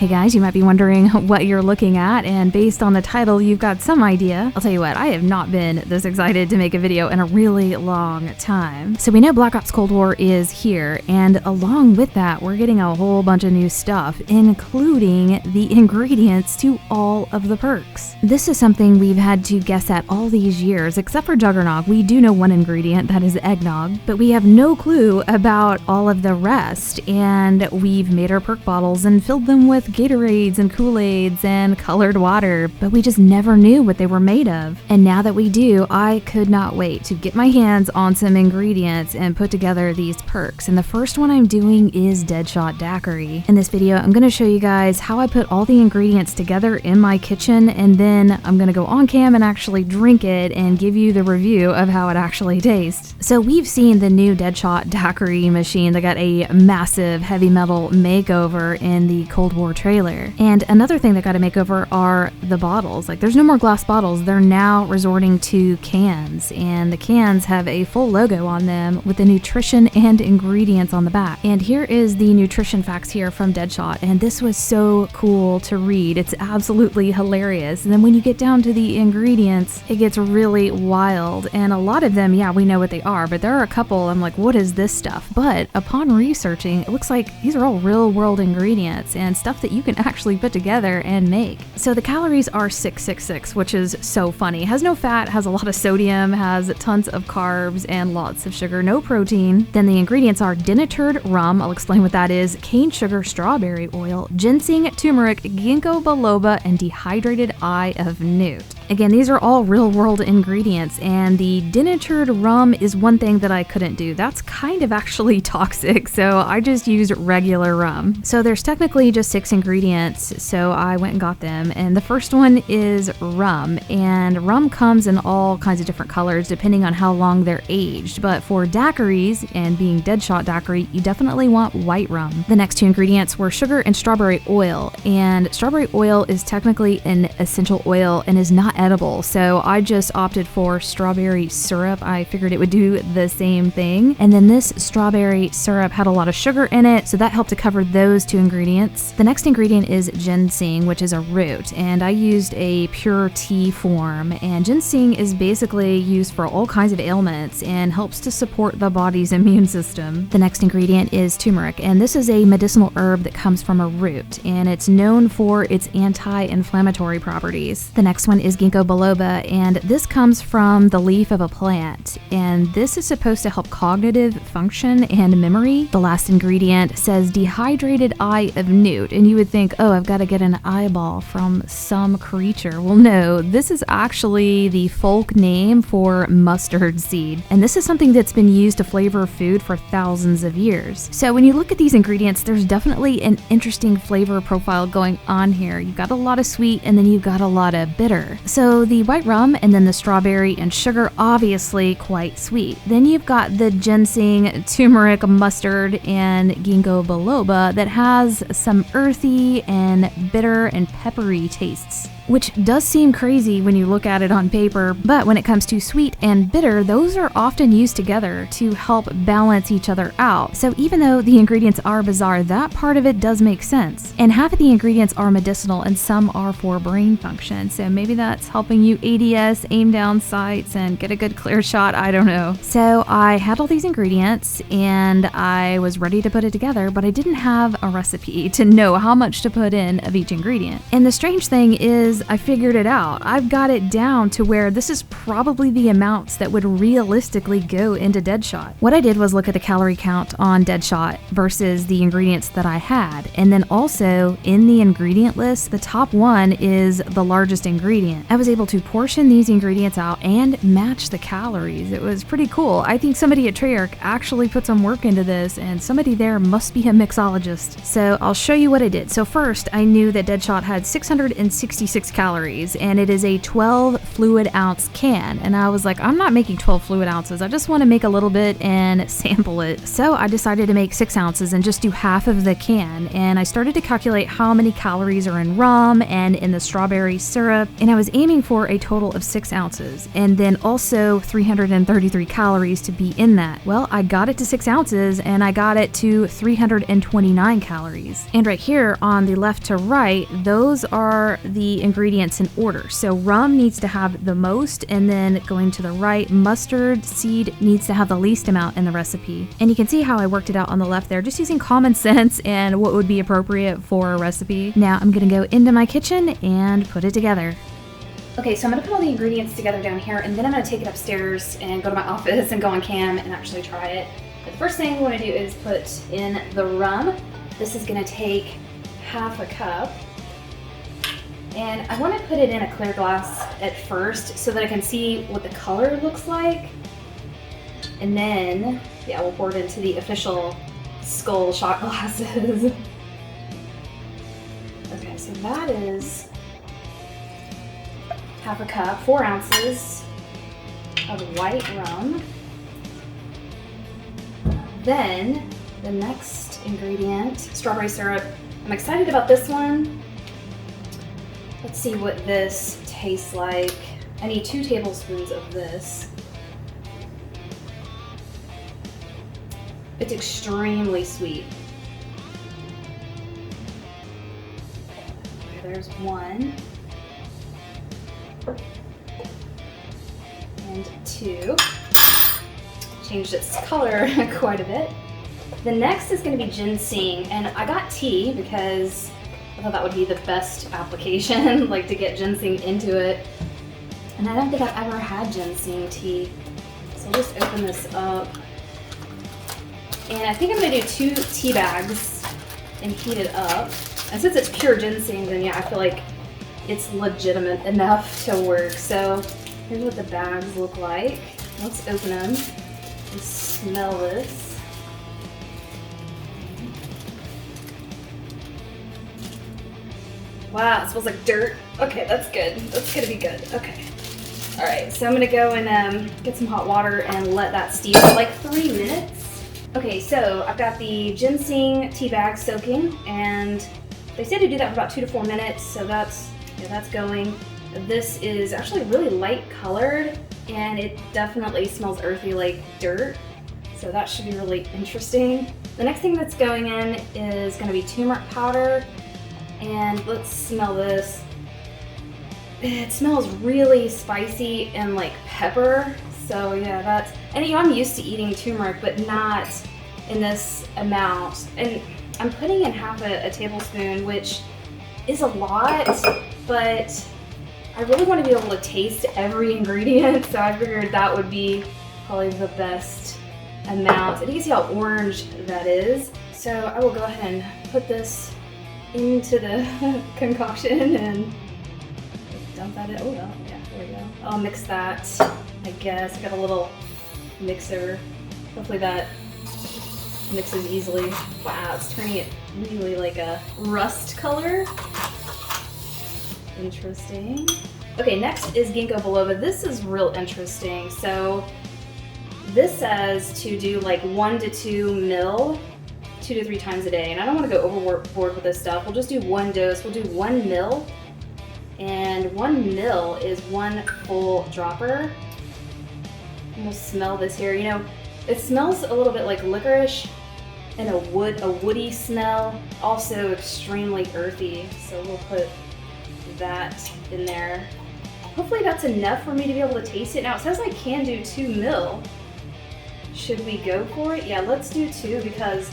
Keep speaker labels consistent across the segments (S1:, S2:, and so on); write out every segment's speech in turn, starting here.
S1: Hey guys, you might be wondering what you're looking at, and based on the title, you've got some idea. I'll tell you what, I have not been this excited to make a video in a really long time. So we know Black Ops Cold War is here, and along with that, we're getting a whole bunch of new stuff, including the ingredients to all of the perks. This is something we've had to guess at all these years, except for Juggernog. We do know one ingredient, that is eggnog, but we have no clue about all of the rest, and we've made our perk bottles and filled them with Gatorades and Kool-Aids and colored water, but we just never knew what they were made of. And now that we do, I could not wait to get my hands on some ingredients and put together these perks. And the first one I'm doing is DeadShot Daiquiri. In this video, I'm going to show you guys how I put all the ingredients together in my kitchen, and then I'm going to go on cam and actually drink it and give you the review of how it actually tastes. So we've seen the new DeadShot Daiquiri machine that got a massive heavy metal makeover in the Cold War trailer. And another thing that got a makeover are the bottles. Like, there's no more glass bottles, they're now resorting to cans, and the cans have a full logo on them with the nutrition and ingredients on the back. And here is the nutrition facts here from DeadShot, and this was so cool to read. It's absolutely hilarious. And then when you get down to the ingredients, it gets really wild, and a lot of them, yeah, we know what they are, but there are a couple I'm like, what is this stuff? But upon researching, it looks like these are all real world ingredients and stuff that you can actually put together and make. So the calories are 666, which is so funny. Has no fat, has a lot of sodium, has tons of carbs and lots of sugar, no protein. Then the ingredients are denatured rum, I'll explain what that is, cane sugar, strawberry oil, ginseng, turmeric, ginkgo biloba, and dehydrated eye of newt. Again, these are all real-world ingredients, and the denatured rum is one thing that I couldn't do. That's kind of actually toxic, so I just used regular rum. So there's technically just 6 ingredients, so I went and got them, and the first one is rum, and rum comes in all kinds of different colors depending on how long they're aged, but for daiquiris, and being DeadShot Daiquiri, you definitely want white rum. The next 2 ingredients were sugar and strawberry oil, and strawberry oil is technically an essential oil and is not edible, so I just opted for strawberry syrup. I figured it would do the same thing. And then this strawberry syrup had a lot of sugar in it, so that helped to cover those 2 ingredients. The next ingredient is ginseng, which is a root, and I used a pure tea form, and ginseng is basically used for all kinds of ailments and helps to support the body's immune system. The next ingredient is turmeric, and this is a medicinal herb that comes from a root, and it's known for its anti-inflammatory properties. The next one is ginkgo biloba, and this comes from the leaf of a plant, and this is supposed to help cognitive function and memory. The last ingredient says dehydrated eye of newt, and you would think, oh, I've got to get an eyeball from some creature. Well, no, this is actually the folk name for mustard seed, and this is something that's been used to flavor food for thousands of years. So when you look at these ingredients, there's definitely an interesting flavor profile going on here. You've got a lot of sweet, and then you've got a lot of bitter. So the white rum and then the strawberry and sugar, obviously quite sweet. Then you've got the ginseng, turmeric, mustard, and ginkgo biloba that has some earthy and bitter and peppery tastes, which does seem crazy when you look at it on paper, but when it comes to sweet and bitter, those are often used together to help balance each other out. So even though the ingredients are bizarre, that part of it does make sense. And half of the ingredients are medicinal and some are for brain function, so maybe that's helping you ADS, aim down sights, and get a good clear shot, I don't know. So I had all these ingredients and I was ready to put it together, but I didn't have a recipe to know how much to put in of each ingredient. And the strange thing is, I figured it out. I've got it down to where this is probably the amounts that would realistically go into DeadShot. What I did was look at the calorie count on DeadShot versus the ingredients that I had, and then also in the ingredient list, the top one is the largest ingredient. I was able to portion these ingredients out and match the calories. It was pretty cool. I think somebody at Treyarch actually put some work into this, and somebody there must be a mixologist. So I'll show you what I did. So first, I knew that DeadShot had 666 36 calories, and it is a 12 fluid ounce can. And I was like, I'm not making 12 fluid ounces. I just want to make a little bit and sample it. So I decided to make 6 ounces and just do half of the can. And I started to calculate how many calories are in rum and in the strawberry syrup. And I was aiming for a total of 6 ounces, and then also 333 calories to be in that. Well, I got it to 6 ounces and I got it to 329 calories. And right here on the left to right, those are the ingredients in order. So rum needs to have the most, and then going to the right, mustard seed needs to have the least amount in the recipe. And you can see how I worked it out on the left there, just using common sense and what would be appropriate for a recipe. Now I'm gonna go into my kitchen and put it together. Okay, so I'm gonna put all the ingredients together down here, and then I'm gonna take it upstairs and go to my office and go on cam and actually try it. But the first thing we wanna do is put in the rum. This is gonna take half a cup. And I wanna put it in a clear glass at first so that I can see what the color looks like. And then, yeah, we'll pour it into the official Skull shot glasses. Okay, so that is half a cup, 4 ounces of white rum. Then the next ingredient, strawberry syrup. I'm excited about this one. Let's see what this tastes like. I need 2 tablespoons of this. It's extremely sweet. Okay, there's 1. And 2. Changed its color quite a bit. The next is going to be ginseng, and I got tea because I thought that would be the best application, like to get ginseng into it. And I don't think I've ever had ginseng tea. So I'll just open this up. And I think I'm going to do 2 tea bags and heat it up. And since it's pure ginseng, then yeah, I feel like it's legitimate enough to work. So here's what the bags look like. Let's open them and smell this. Wow, it smells like dirt. Okay, that's good. That's gonna be good. Okay. All right, so I'm gonna go and get some hot water and let that steep for like 3 minutes. Okay, so I've got the ginseng tea bag soaking, and they say to do that for about 2 to 4 minutes, so that's going. This is actually really light colored, and it definitely smells earthy like dirt, so that should be really interesting. The next thing that's going in is gonna be turmeric powder. And let's smell this. It smells really spicy and like pepper. So yeah, that's, and you know, I'm used to eating turmeric, but not in this amount. And I'm putting in half a tablespoon, which is a lot, but I really want to be able to taste every ingredient. So I figured that would be probably the best amount. And you can see how orange that is. So I will go ahead and put this into the concoction and dump that in. Oh, well, yeah, there we go. I'll mix that, I guess. I got a little mixer. Hopefully that mixes easily. Wow, it's turning it really like a rust color. Interesting. Okay, next is ginkgo biloba. This is real interesting. So this says to do like 1 to 2 ml 2 to 3 times a day, and I don't want to go overboard with this stuff. We'll just do 1 dose. We'll do 1 ml, and 1 ml is 1 full dropper. And we'll smell this here. You know, it smells a little bit like licorice and a woody smell, also extremely earthy. So we'll put that in there. Hopefully that's enough for me to be able to taste it. Now it says I can do 2 ml. Should we go for it? Yeah, let's do 2 because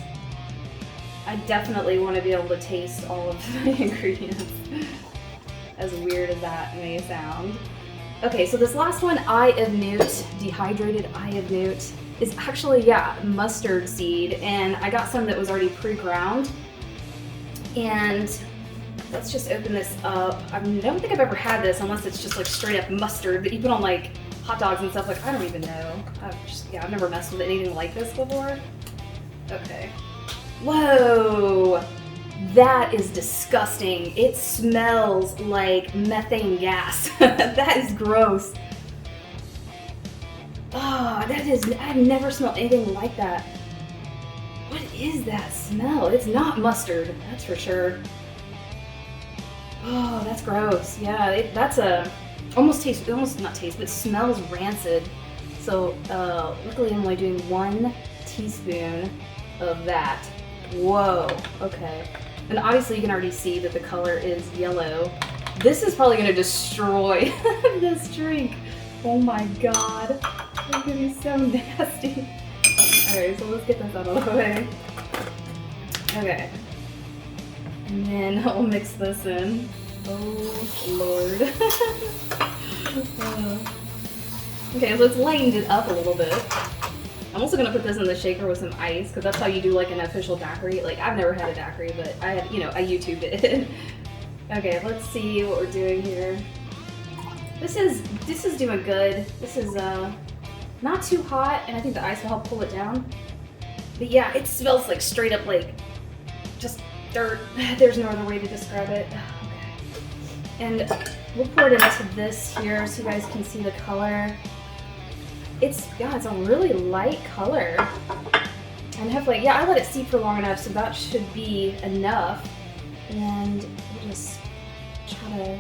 S1: I definitely want to be able to taste all of the ingredients, as weird as that may sound. Okay, so this last one, eye of newt, dehydrated eye of newt, is actually, yeah, mustard seed, and I got some that was already pre-ground. And let's just open this up. I don't think I've ever had this unless it's just like straight up mustard that you put on like hot dogs and stuff. Like, I don't even know. I've never messed with anything like this before. Okay. Whoa! That is disgusting. It smells like methane gas. That is gross. Oh, I've never smelled anything like that. What is that smell? It's not mustard, that's for sure. Oh, that's gross. Yeah, that's but smells rancid. So, luckily I'm only doing 1 teaspoon of that. Whoa, okay. And obviously you can already see that the color is yellow. This is probably gonna destroy this drink. Oh my god. It's gonna be so nasty. Alright, so let's get this out of the way. Okay. And then we'll mix this in. Oh lord. Okay, so it's lightened it up a little bit. I'm also gonna put this in the shaker with some ice, because that's how you do like an official daiquiri. Like, I've never had a daiquiri, but I had, I YouTubed it. Okay, let's see what we're doing here. This is doing good. This is not too hot, and I think the ice will help pull it down. But yeah, it smells like straight up like just dirt. There's no other way to describe it. Okay. And we'll pour it into this here so you guys can see the color. It's a really light color. And hopefully, yeah, I let it steep for long enough, so that should be enough. And we'll just try to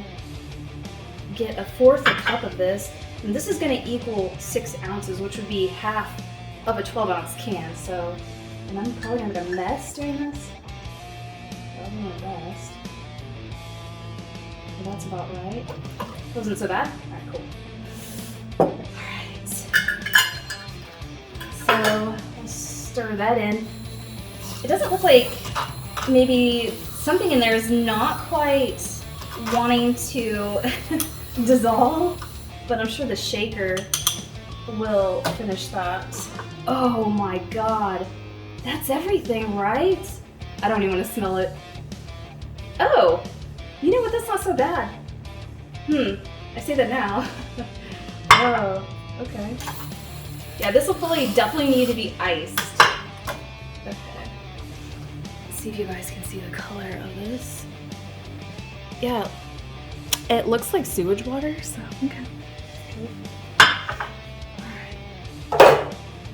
S1: get 1/4 cup of this. And this is gonna equal 6 ounces, which would be half of a 12-ounce can. So, and I'm probably gonna make a mess doing this. I'll do my best. Well, that's about right. Wasn't so bad? Alright, cool. Alright. So, I'll stir that in. It doesn't look like maybe something in there is not quite wanting to dissolve, but I'm sure the shaker will finish that. Oh my god. That's everything, right? I don't even want to smell it. Oh! You know what? That's not so bad. I say that now. Oh, okay. Yeah, this will probably definitely need to be iced. Okay. Let's see if you guys can see the color of this. Yeah, it looks like sewage water, so okay.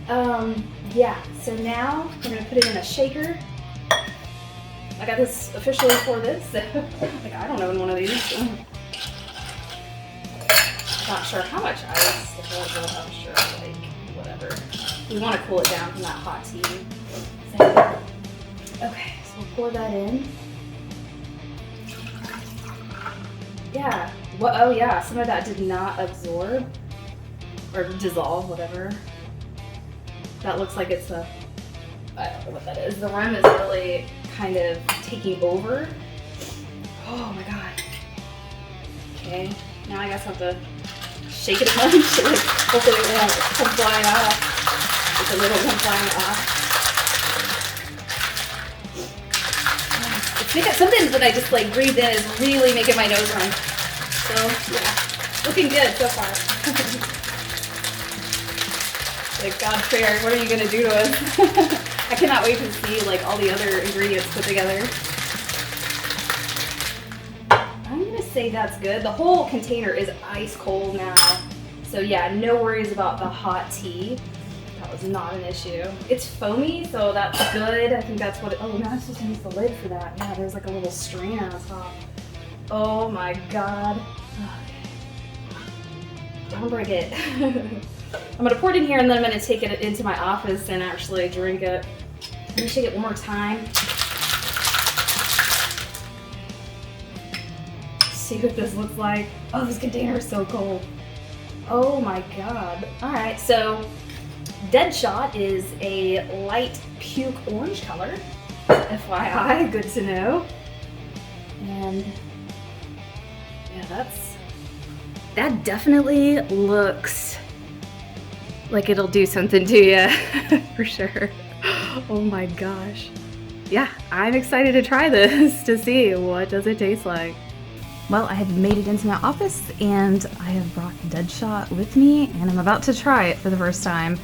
S1: Alright. Yeah, so now we're gonna put it in a shaker. I got this officially for this, so like I don't own one of these. Not sure how much ice, I'm sure, like whatever. We want to cool it down from that hot tea. So, okay, so we'll pour that in. Yeah. Oh yeah, some of that did not absorb or dissolve, whatever. That looks like it's I don't know what that is. The rum is really kind of taking over. Oh my god. Okay, now I guess I have to shake it a bunch. Like, hopefully it won't come flying off. Because it'll come flying off. It's making something that I just like breathed in is really making my nose run. So yeah, looking good so far. Like, God, Treyarch, what are you gonna do to us? I cannot wait to see like all the other ingredients put together. I'm gonna say that's good. The whole container is ice cold now. So yeah, no worries about the hot tea. That was not an issue. It's foamy, so that's good. I think that's what it, oh, now I'm supposed to use the lid for that. Yeah, there's like a little strainer on top. Oh my god. Don't break it. I'm gonna pour it in here and then I'm gonna take it into my office and actually drink it. Let me shake it one more time. See what this looks like. Oh, this container is so cold. Oh my god. Alright, so DeadShot is a light puke orange color. FYI, good to know. And yeah, that definitely looks like it'll do something to you, for sure. Oh my gosh. Yeah, I'm excited to try this to see what does it taste like. Well, I have made it into my office and I have brought DeadShot with me and I'm about to try it for the first time.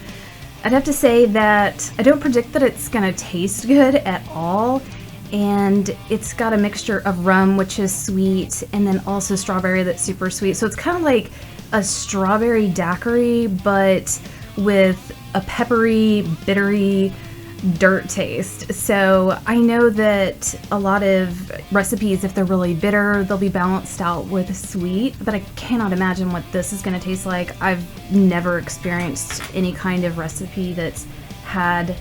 S1: I'd have to say that I don't predict that it's gonna taste good at all. and it's got a mixture of rum, which is sweet, and then also strawberry that's super sweet. So it's kind of like a strawberry daiquiri, but with a peppery, bittery dirt taste. So I know that a lot of recipes, if they're really bitter, they'll be balanced out with sweet, but I cannot imagine what this is going to taste like. I've never experienced any kind of recipe that's had,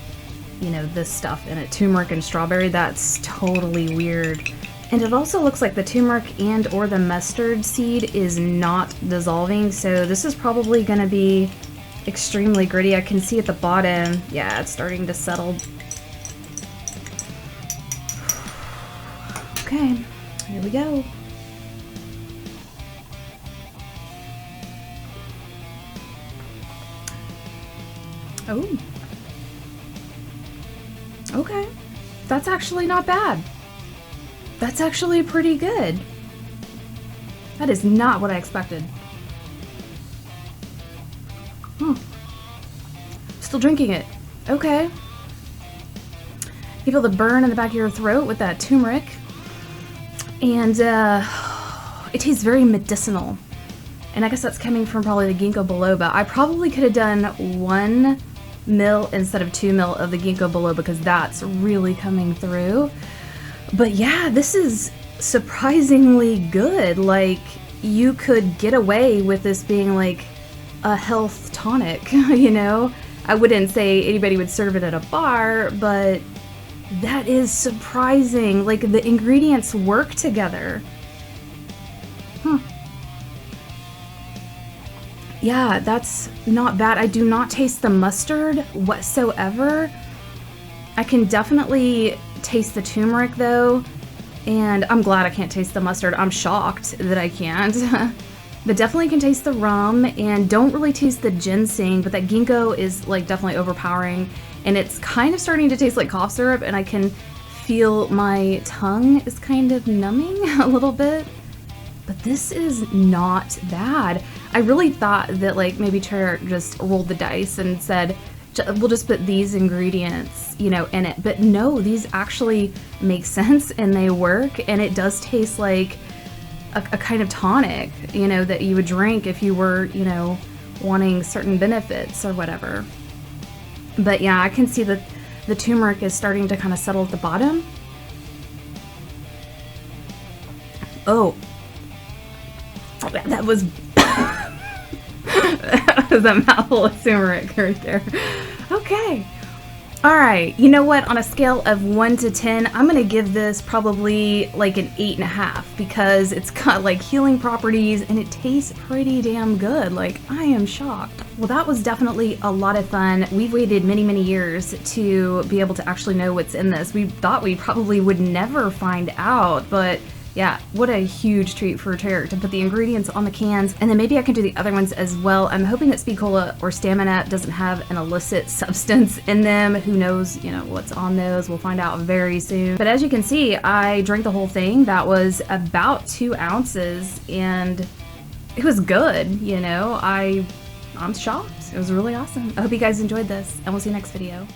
S1: you know, this stuff in it. Turmeric and strawberry, that's totally weird. And it also looks like the turmeric and or the mustard seed is not dissolving, so this is probably going to be extremely gritty. I can see at the bottom, yeah, it's starting to settle. Okay, here we go. Oh. Okay, that's actually not bad. That's actually pretty good. That is not what I expected. Still drinking it. Okay. You feel the burn in the back of your throat with that turmeric. And it tastes very medicinal. And I guess that's coming from probably the ginkgo biloba. I probably could have done 1 ml instead of 2 ml of the ginkgo biloba because that's really coming through. But yeah, this is surprisingly good. Like, you could get away with this being like a health tonic, you know? I wouldn't say anybody would serve it at a bar, but that is surprising. Like, the ingredients work together. Huh. Yeah, that's not bad. I do not taste the mustard whatsoever. I can definitely taste the turmeric though, and I'm glad I can't taste the mustard. I'm shocked that I can't. But definitely can taste the rum, and don't really taste the ginseng, but that ginkgo is like definitely overpowering, and it's kind of starting to taste like cough syrup, and I can feel my tongue is kind of numbing a little bit. But this is not bad. I really thought that like maybe Treyarch just rolled the dice and said, we'll just put these ingredients, you know, in it. But no, these actually make sense and they work, and it does taste like a kind of tonic, you know, that you would drink if you were, you know, wanting certain benefits or whatever. But yeah, I can see that the turmeric is starting to kind of settle at the bottom. Oh, that was that was a mouthful of turmeric right there. Okay. All right, you know what? On a scale of 1 to 10, I'm gonna give this probably like an 8.5 because it's got like healing properties and it tastes pretty damn good. Like, I am shocked. Well, that was definitely a lot of fun. We've waited many, many years to be able to actually know what's in this. We thought we probably would never find out, but yeah, what a huge treat for Treyarch to put the ingredients on the cans, and then maybe I can do the other ones as well. I'm hoping that Speed Cola or Stamina doesn't have an illicit substance in them. Who knows, you know, what's on those. We'll find out very soon. But as you can see, I drank the whole thing. That was about 2 ounces, and it was good, you know. I'm shocked. It was really awesome. I hope you guys enjoyed this, and we'll see you next video.